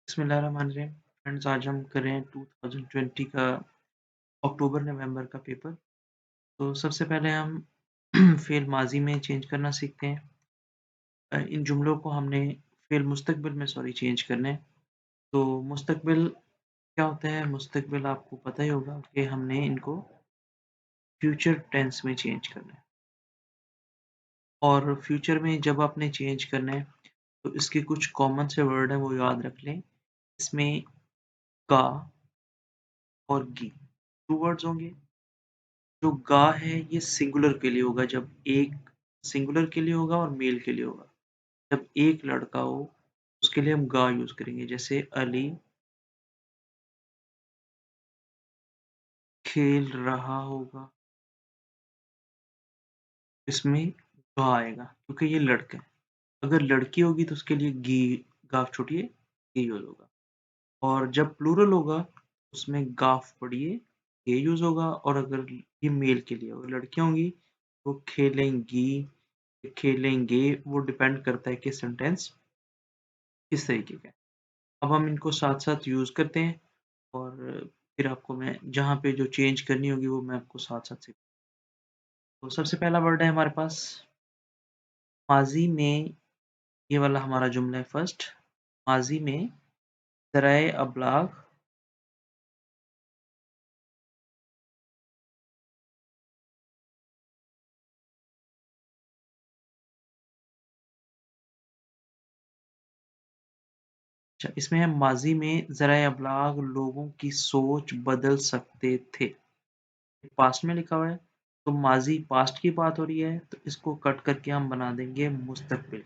बिस्मिल्लाहिर्रहमानिर्रहीम। फ्रेंड्स, आज हम कर रहे हैं 2020 का अक्टूबर-नवंबर का पेपर। तो सबसे पहले हम फ़ेल माज़ी में चेंज करना सीखते हैं। इन जुमलों को हमने फ़ेल मुस्तक़बिल में चेंज करना है। तो मुस्तक़बिल क्या होता है? मुस्तक़बिल आपको पता ही होगा कि हमने इनको फ्यूचर टेंस में चेंज करना है। और फ्यूचर में जब आपने चेंज करना है, तो इसके कुछ कॉमन से वर्ड हैं, वो याद रख लें। इसमें का और गी 2 वर्ड्स होंगे। जो गा है ये सिंगुलर के लिए होगा, जब एक सिंगुलर के लिए होगा और मेल के लिए होगा। जब एक लड़का हो उसके लिए हम गा यूज़ करेंगे, जैसे अली खेल रहा होगा, इसमें गा आएगा क्योंकि ये लड़का है। अगर लड़की होगी तो उसके लिए गी गाफ छोड़िए ये यूज़ होगा। और जब प्लूरल होगा उसमें गाफ पढ़िए ये यूज़ होगा। और अगर ये मेल के लिए होगा, लड़कियाँ होंगी तो खेलेंगी, खेलेंगे, वो डिपेंड करता है कि सेंटेंस किस तरीके का है। अब हम इनको साथ-साथ यूज़ करते हैं और फिर आपको मैं जहाँ पे जो चेंज करनी होगी वो मैं आपको साथ-साथ सिखा। तो सबसे पहला वर्ड है हमारे पास माज़ी में, ये वाला हमारा जुमला है फर्स्ट। माज़ी में ज़राए अबलाग अच्छा, इसमें है माज़ी में ज़राए अबलाग लोगों की सोच बदल सकते थे। पास्ट में लिखा हुआ है, तो माज़ी पास्ट की बात हो रही है, तो इसको कट करके हम बना देंगे मुस्तक़बिल।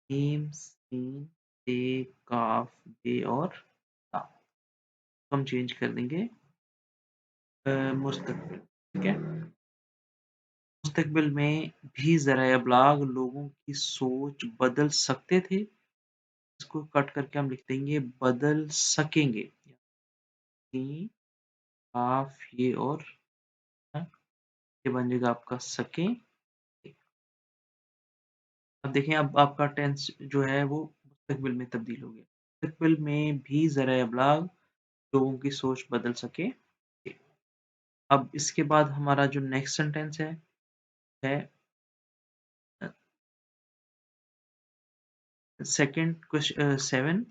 मीम, सीन, ते, काफ, बे और ता। तो हम चेंज कर देंगे मुस्तक़बिल, ठीक है? मुस्तक़बिल में भी ज़राए-इबलाग लोगों की सोच बदल सकते थे, इसको कट करके हम लिख देंगे बदल सकेंगे। ई, काफ, ये और हाँ, ये बन जाएगा आपका सकें। अब देखें, अब आपका टेंस जो है वो मुस्तक़बिल में तब्दील हो गया। मुस्तक़बिल में भी ज़राए-इबलाग लोगों की सोच बदल सके। अब इसके बाद हमारा जो नेक्स्ट सेंटेंस है अ, सेकंड 7,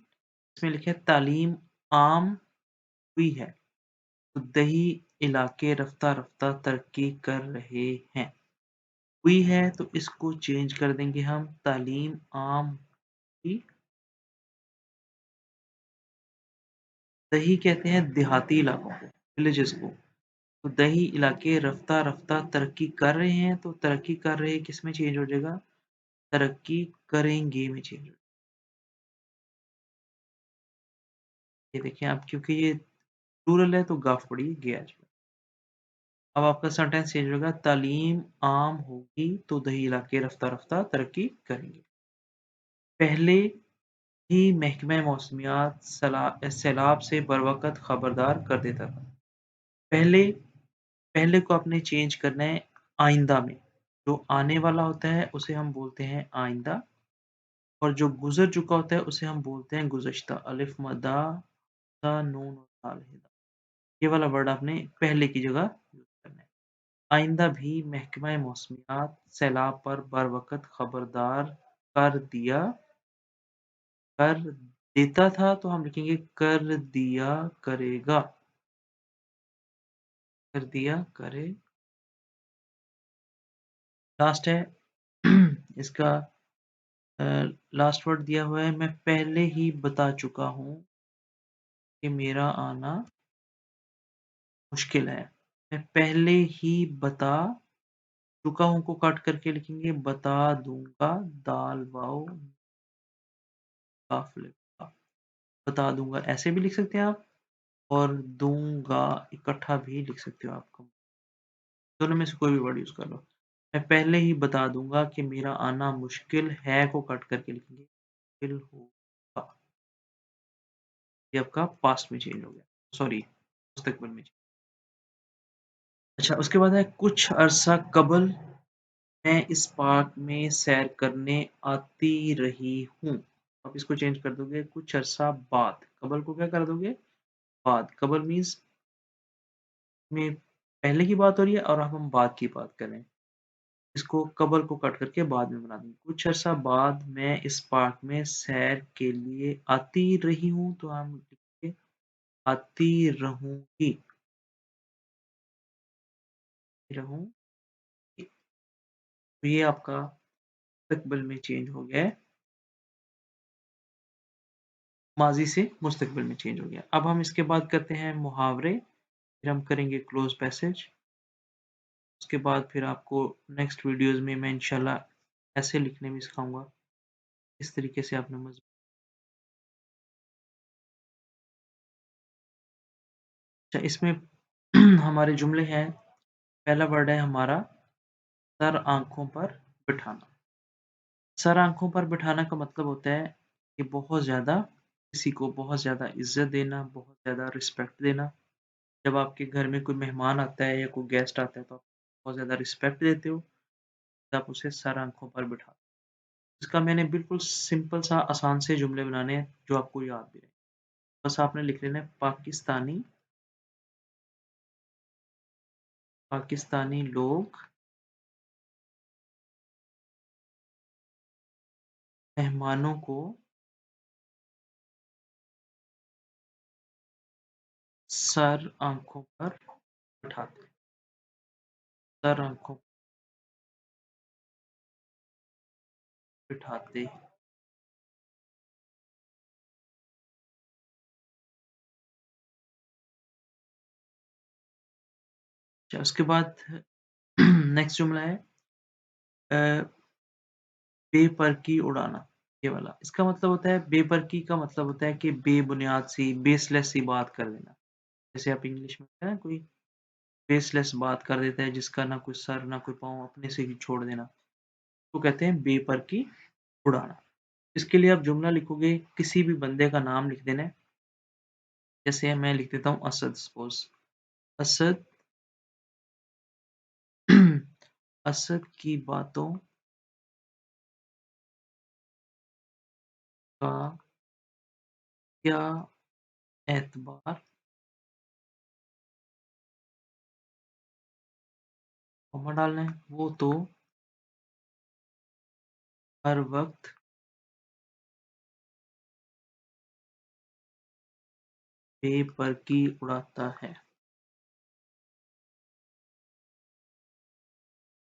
इसमें लिखा है तालीम आम हुई है, तो दही इलाके रफ्ता-रफ्ता तरक्की कर रहे हैं। हुई है तो इसको चेंज कर देंगे हम तालीम आम हुई। दही कहते हैं देहाती इलाकों को, विलेजेस को। तो दही इलाके रफ्ता-रफ्ता तरक्की कर रहे हैं, तो तरक्की कर रहे किसमें चेंज हो जाएगा? तरक्की करेंगे में चेंज हो। ये देखिए आप, क्योंकि ये प्लूरल है तो गाफ पड़ी गया आज। अब आपका सेंटेंस चेंज होगा तालीम आम होगी तो दही इलाके रफ्ता-रफ्ता तरक्की करेंगे। पहले ही महकमा मौसमियात सैलाब से बरवक़्त खबरदार कर देता था। पहले पहले को आपने चेंज करना है आइंदा में। जो आने वाला होता है उसे हम बोलते हैं आइंदा, और जो गुज़र चुका होता है उसे हम बोलते हैं गुज़श्ता। अलिफ मद्दा ता नून और दाल हिदा। ये वाला वर्ड आपने पहले की जगह यूज़ करना है। आइंदा भी महकमा मौसमियात सैलाब पर बरवक़्त खबरदार कर दिया कर देता था, तो हम लिखेंगे कर दिया करेगा, कर दिया करे। लास्ट है इसका अ, लास्ट वर्ड दिया हुआ है, मैं पहले ही बता चुका हूँ कि मेरा आना मुश्किल है। मैं पहले ही बता चुका हूँ को काट करके लिखेंगे बता दूँगा, दाल वाओ काफ लिखा। बता दूँगा ऐसे भी लिख सकते हैं आप, और दूँगा इकट्ठा भी लिख सकते हो आप। दोनों में से कोई भी वर्ड यूज़ कर लो। मैं पहले ही बता दूँगा कि मेरा आना मुश्किल है को कट करके लिखेंगे मुश्किल होगा। ये आपका पास्ट में चेंज हो गया, सॉरी मुस्तकबिल में। अच्छा, उसके बाद है कुछ अरसा कबल मैं इस पार्क में सैर करने आती रही हूँ। आप इसको चेंज कर दोगे कुछ अरसा बाद, कबल को क्या कर दोगे? बाद। कबल मीन्स में पहले की बात हो रही है और अब हम बाद की बात कर रहे हैं। इसको कबल को कट करके बाद में बना देंगे। कुछ अर्सा बाद मैं इस पार्क में सैर के लिए आती रही हूँ, तो हम लिखेंगे आती रहूँगी, रहूँगी। तो ये आपका मुस्तकबिल में चेंज हो गया है, माज़ी से मुस्तकबिल में चेंज हो गया। अब हम इसके बाद करते हैं मुहावरे, फिर हम करेंगे क्लोज़ पैसेज। उसके बाद फिर आपको नेक्स्ट वीडियोज़ में मैं इंशाल्लाह ऐसे लिखने भी सिखाऊँगा, इस तरीके से आपने मज़ अच्छा इसमें हमारे जुमले हैं, पहला वर्ड है हमारा सर आँखों पर बिठाना। सर आँखों पर बिठाना का मतलब होता है कि बहुत ज़्यादा किसी को बहुत ज़्यादा इज़्ज़त देना, बहुत ज़्यादा रिस्पेक्ट देना। जब आपके घर में कोई मेहमान आता है या कोई गेस्ट आता है तो आप बहुत ज़्यादा रिस्पेक्ट देते हो, तो आप उसे सर आँखों पर बिठाते हो। इसका मैंने बिल्कुल सिंपल सा आसान से जुमले बनाने हैं जो आपको याद भी रहें। बस आपने लिख लेना है पाकिस्तानी लोग मेहमानों को सर आँखों पर बिठाते हैं। सर आँखों पर बिठाते हैं। अच्छा उसके बाद नेक्स्ट जुमला है अ, बेपर की उड़ाना, ये वाला। इसका मतलब होता है बेपर की का मतलब होता है कि बेबुनियाद सी, बेसलेस सी बात कर देना। जैसे आप इंग्लिश में होता है ना कोई बेसलेस बात कर देता है जिसका ना कोई सर ना कोई पाँव, अपने से ही छोड़ देना। तो कहते हैं बेपर की उड़ाना। इसके लिए आप जुमला लिखोगे, किसी भी बंदे का नाम लिख देना है। जैसे मैं लिख देता हूँ असद सपोज़, असद असद की बातों का क्या एतबार, कॉमा डालना है, वो तो हर वक्त बेबरकी उड़ाता है,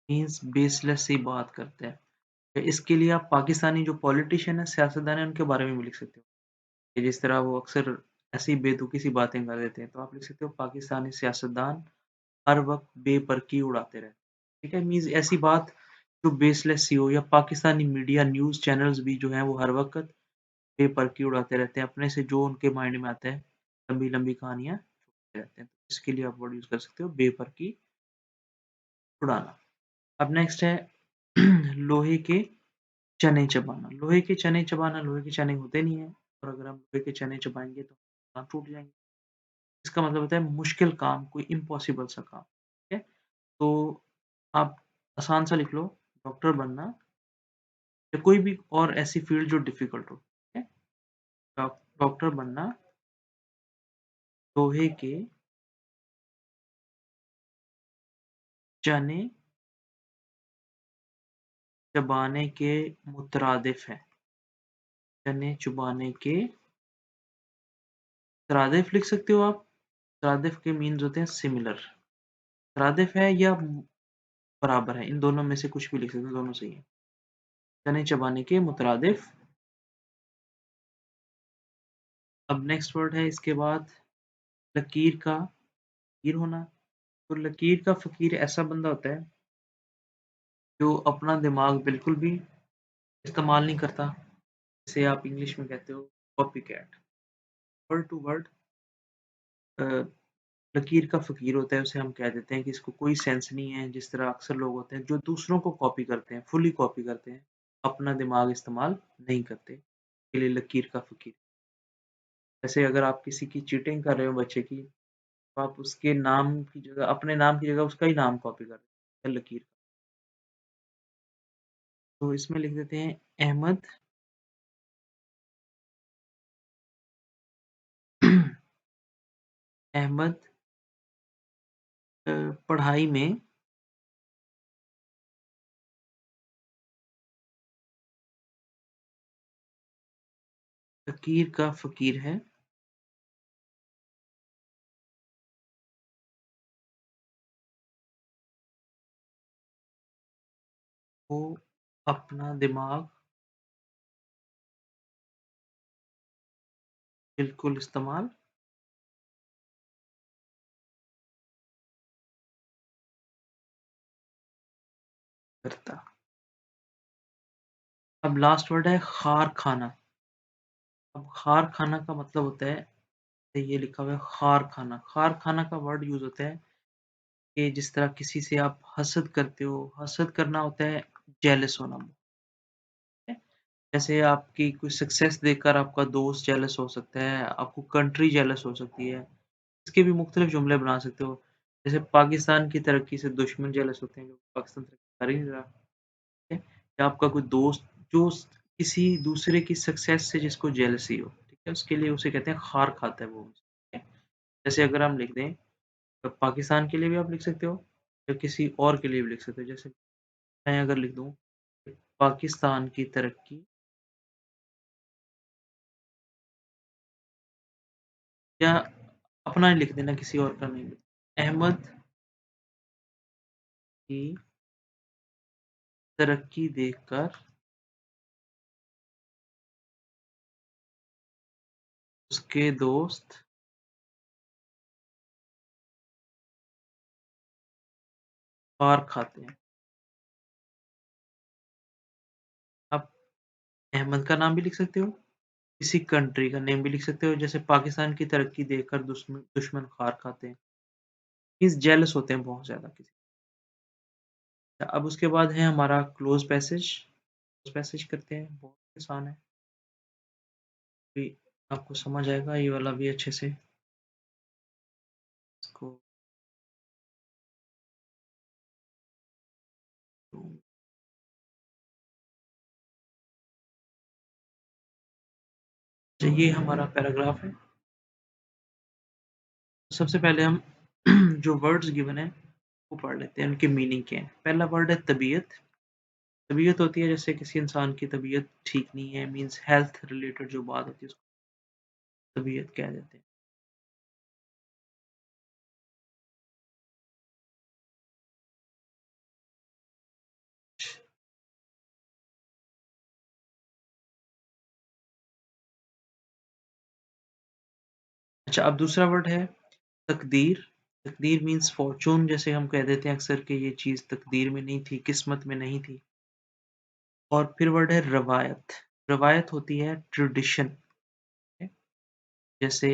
मीन्स बेसलेस सी बात करता है। इसके लिए आप पाकिस्तानी जो पॉलिटिशियन है, सियासतदान है, उनके बारे में भी लिख सकते हो। कि जिस तरह वो अक्सर ऐसी बेतुकी सी बातें कर देते हैं, तो आप लिख सकते हो पाकिस्तानी सियासतदान हर वक्त बेपरकी उड़ाते रहते हैं। ठीक है, मीन्स ऐसी बात जो बेसलेस सी हो, या पाकिस्तानी मीडिया न्यूज़ चैनल्स भी जो हैं वो हर वक्त बेपरकी उड़ाते रहते हैं, अपने से जो उनके माइंड में आता है लंबी लंबी कहानियां छोड़ते रहते हैं। तो इसके लिए आप वर्ड यूज कर सकते हो बेपरकी उड़ाना। अब नेक्स्ट है लोहे के चने चबाना। लोहे के चने चबाना, लोहे के चने होते नहीं है, और अगर हम लोहे के चने चबाएंगे तो दांत टूट जाएंगे। इसका मतलब होता है मुश्किल काम, कोई इम्पॉसिबल सा काम। ठीक है, तो आप आसान सा लिख लो, डॉक्टर बनना, या कोई भी और ऐसी फील्ड जो डिफिकल्ट हो। ठीक है, डॉक्टर बनना लोहे के चने चबाने के मुतरादिफ है। चने चबाने के मुतरादिफ लिख सकते हो आप। मुतरादिफ के मीन्स होते हैं सिमिलर। मुतरादिफ है या बराबर है, इन दोनों में से कुछ भी लिख सकते हो, दोनों सही है। चने चबाने के मुतरादिफ। अब नेक्स्ट वर्ड है इसके बाद लकीर का फकीर होना। तो लकीर का फकीर ऐसा बंदा होता है जो अपना दिमाग बिल्कुल भी इस्तेमाल नहीं करता। जिसे आप इंग्लिश में कहते हो copy cat. Word to word लकीर का फ़कीर होता है, उसे हम कह देते हैं कि इसको कोई सेंस नहीं है, जिस तरह अक्सर लोग होते हैं जो दूसरों को कॉपी करते हैं, फुली कॉपी करते हैं, अपना दिमाग इस्तेमाल नहीं करते, इसके लिए लकीर का फ़कीर। जैसे अगर आप किसी की चीटिंग कर रहे हो बच्चे की, तो आप उसके नाम की जगह, अपने नाम की जगह उसका ही नाम कॉपी कर रहे हैं, लकीर। तो इसमें लिख देते हैं अहमद अहमद पढ़ाई में फ़कीर का फ़कीर है। वो अपना दिमाग बिल्कुल इस्तेमाल करता। अब लास्ट वर्ड है खार खाना। अब खार खाना का मतलब होता है, ये लिखा हुआ है खार खाना। खार खाना का वर्ड यूज़ होता है कि जिस तरह किसी से आप हसद करते हो, हसद करना होता है जेलस होना। ठीक है? जैसे आपकी कोई सक्सेस देखकर आपका दोस्त जेलस हो सकता है, आपको कंट्री जेलस हो सकती है। इसके भी मुख्तलिफ जुमले बना सकते हो। जैसे पाकिस्तान की तरक्की से दुश्मन जेलस होते हैं, क्योंकि पाकिस्तान तरक्की कर ही नहीं रहा। ठीक है? या आपका कोई दोस्त जो किसी दूसरे की सक्सेस से जिसको जेलसी हो, ठीक है? उसके लिए उसे कहते हैं खार खाता है वो। ठीक है? जैसे अगर हम लिख दें, तो पाकिस्तान के लिए भी आप लिख सकते हो या किसी और के लिए भी लिख सकते हो। जैसे मैं अगर लिख दूँ, पाकिस्तान की तरक्की, या अपना ही लिख देना, किसी और का नहीं लिखना। अहमद की तरक्की देखकर उसके दोस्त पार खाते हैं। आप अहमद का नाम भी लिख सकते हो, किसी कंट्री का नेम भी लिख सकते हो। जैसे पाकिस्तान की तरक्की देखकर दुश्मन दुश्मन खार खाते हैं, मीन्स जेलस होते हैं बहुत ज़्यादा किसी। अब उसके बाद है हमारा क्लोज़ पैसेज। क्लोज़ पैसेज करते हैं, बहुत आसान है, भी आपको समझ आएगा ये वाला भी अच्छे से। इसको तो ये हमारा पैराग्राफ है। सबसे पहले हम जो वर्ड्स गिवन है वो पढ़ लेते हैं, उनके मीनिंग क्या है। पहला वर्ड है तबीयत। तबीयत होती है जैसे किसी इंसान की तबीयत ठीक नहीं है, मीन्स हेल्थ रिलेटेड जो बात होती है उसको तबीयत कह देते हैं। अच्छा, अब दूसरा वर्ड है तकदीर। तकदीर मीन्स फॉर्चून, जैसे हम कह देते हैं अक्सर कि ये चीज़ तकदीर में नहीं थी, किस्मत में नहीं थी। और फिर वर्ड है रवायत। रवायत होती है ट्रेडिशन। जैसे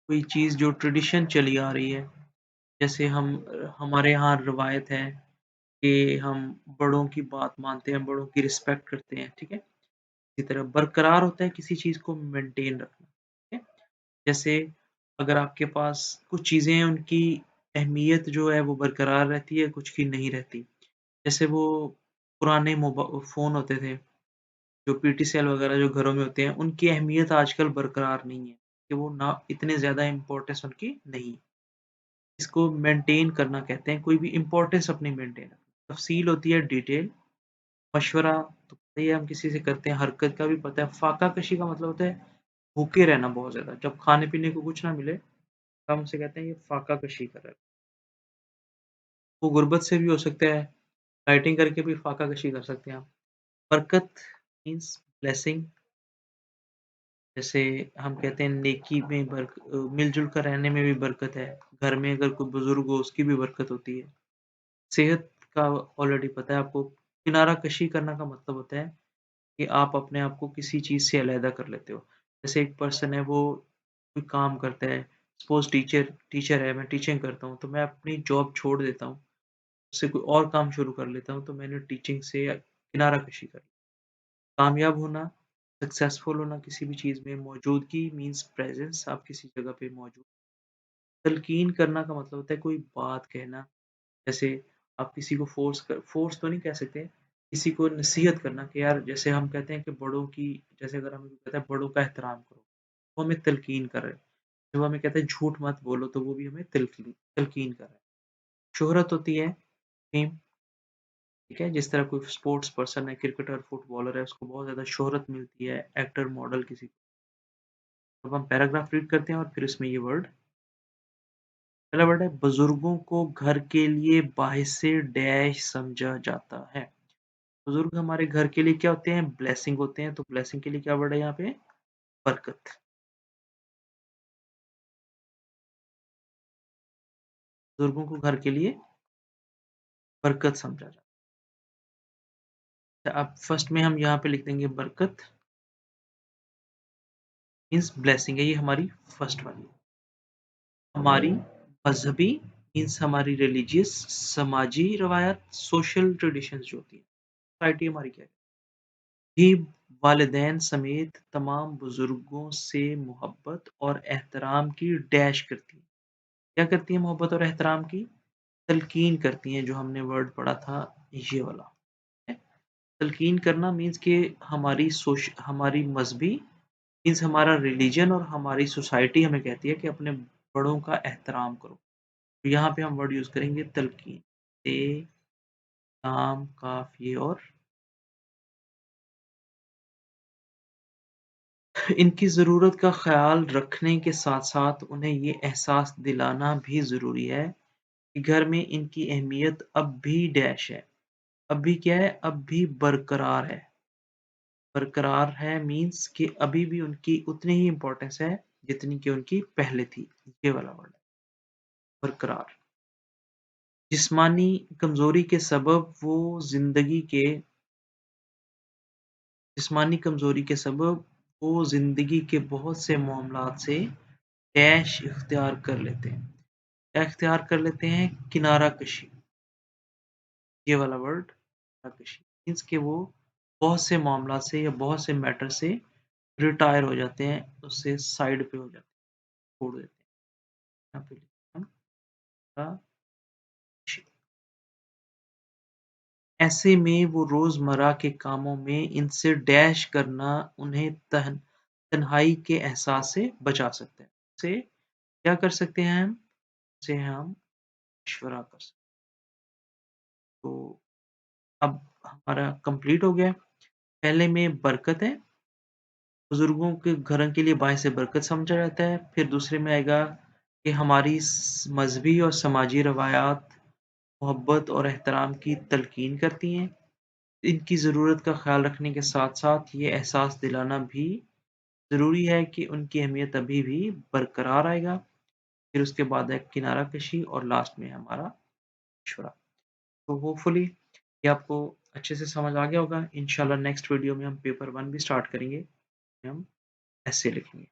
कोई चीज़ जो ट्रेडिशन चली आ रही है, जैसे हमारे यहाँ रवायत है कि हम बड़ों की बात मानते हैं, बड़ों की रिस्पेक्ट करते हैं, ठीक है? इसी तरह बरकरार होता है किसी चीज़ को मेंटेन रखना, ठीक है? जैसे अगर आपके पास कुछ चीज़ें हैं, उनकी अहमियत जो है वो बरकरार रहती है, कुछ की नहीं रहती। जैसे वो पुराने फ़ोन होते थे, जो पीटीसीएल वगैरह जो घरों में होते हैं, उनकी अहमियत आजकल बरकरार नहीं है, कि वो ना इतने ज़्यादा इम्पोर्टेंस उनकी नहीं। इसको मेंटेन करना कहते हैं, कोई भी इम्पोर्टेंस अपनी मेंटेन रखना। तफ़सील होती है डिटेल। मशवरा तो पता ही है हम किसी से करते हैं, हरकत का भी पता है। फाका कशी का मतलब होता है भूखे रहना बहुत ज़्यादा, जब खाने-पीने को कुछ ना मिले, तो हम उसे कहते हैं ये फाका कशी कर रहा है। वो गुर्बत से भी हो सकता है, डाइटिंग करके भी फाका कशी कर सकते हैं आप। बरकत मीन्स ब्लेसिंग। जैसे हम कहते हैं नेकी में मिल-जुल कर रहने में भी बरकत है। घर में अगर कोई बुज़ुर्ग हो उसकी भी बरकत होती है। सेहत का ऑलरेडी पता है आपको। किनारा कशी करना का मतलब होता है कि आप अपने आप को किसी चीज़ से अलहदा कर लेते हो। जैसे एक पर्सन है, वो कोई काम करता है, सपोज़ टीचर टीचर है, मैं टीचिंग करता हूँ, तो मैं अपनी जॉब छोड़ देता हूँ, उससे कोई और काम शुरू कर लेता हूँ, तो मैंने टीचिंग से किनारा कशी कर ली। कामयाब होना, सक्सेसफुल होना किसी भी चीज़ में, मौजूदगी मीन्स प्रेज़ेंस, आप किसी जगह पे मौजूद। तलकीन करना का मतलब होता है कोई बात कहना। जैसे आप किसी को फ़ोर्स तो नहीं कह सकते, किसी को नसीहत करना कि यार, जैसे हम कहते हैं कि बड़ों की, जैसे अगर हमें कोई कहता है बड़ों का एहतराम करो, वो हमें तलकीन कर रहे हैं। जब हमें कहते हैं झूठ मत बोलो तो वो भी हमें तलकीन कर रहा है। शोहरत होती है फेम, ठीक है? जिस तरह कोई स्पोर्ट्स पर्सन है, क्रिकेटर, फुटबॉलर है, उसको बहुत ज़्यादा शोहरत मिलती है, एक्टर, मॉडल किसी को। अब हम पैराग्राफ रीड करते हैं और फिर इसमें ये वर्ड, पहला वर्ड है बुजुर्गों को घर के लिए बाहिसे डैश समझा जाता है। बुजुर्ग हमारे घर के लिए क्या होते हैं? ब्लेसिंग होते हैं। तो ब्लेसिंग के लिए क्या वर्ड है यहाँ पे? बरकत। बुजुर्गों को घर के लिए बरकत समझा जाता है। अब फर्स्ट में हम यहाँ पे लिख देंगे बरकत मीन्स ब्लेसिंग है, ये हमारी फर्स्ट वाली। हमारी मजहबी मीन्स हमारी रिलीजियस, समाजी रवायत, सोशल ट्रेडिशंस जो होती है, सोसाइटी हमारी क्या है, भी वालिदैन समेत तमाम बुजुर्गों से मोहब्बत और एहतराम की डैश करती है। क्या करती है मोहब्बत और एहतराम की? तलकीन करती हैं, जो हमने वर्ड पढ़ा था ये वाला। है। तलकीन करना मीन्स कि हमारी मजहबी मीन्स हमारा रिलीजन और हमारी सोसाइटी हमें कहती है कि अपने बड़ों का एहतराम करो। तो यहाँ पे हम वर्ड यूज़ करेंगे तलकीन। ते, काम, काफ ये और इनकी ज़रूरत का ख़्याल रखने के साथ-साथ उन्हें ये एहसास दिलाना भी ज़रूरी है कि घर में इनकी अहमियत अब भी डैश है। अब भी क्या है? अब भी बरकरार है। बरकरार है मीन्स कि अभी भी उनकी उतनी ही इम्पोर्टेंस है जितनी कि उनकी पहले थी। ये वाला वर्ड है, बरकरार। जिस्मानी कमज़ोरी के सबब वो ज़िंदगी के जिस्मानी कमज़ोरी के सबब वो ज़िंदगी के बहुत से मामलात से डैश इख्तियार कर लेते हैं। क्या इख्तियार कर लेते हैं? किनारा कशी। ये वाला वर्ड किनारा कशी मीन्स कि वो बहुत से मामला से या बहुत से मैटर से रिटायर हो जाते हैं, उससे साइड पे हो जाते हैं, छोड़ देते हैं। यहाँ पे लिखते हैं किनारा कशी। ऐसे में वो रोज़मर्रा के कामों में इनसे डैश करना उन्हें तन्हाई के एहसास से बचा सकता है। इसे क्या कर सकते हैं हम? इसे हम मशवरा कर सकते हैं। तो अब हमारा कंप्लीट हो गया। पहले में बरकत है, बुजुर्गों के घर के लिए बायस बरकत समझा जाता है। फिर दूसरे में आएगा कि हमारी मजहबी और समाजी रवायात मोहब्बत और एहतराम की तलकीन करती हैं। इनकी ज़रूरत का ख़्याल रखने के साथ-साथ ये एहसास दिलाना भी ज़रूरी है कि उनकी अहमियत अभी भी बरकरार आएगा। फिर उसके बाद है किनारा कशी और लास्ट में हमारा मशवरा। तो होपफुली ये आपको अच्छे से समझ आ गया होगा। इंशाल्लाह नेक्स्ट वीडियो में हम पेपर 1 भी स्टार्ट करेंगे। हम ऐसे लिखेंगे।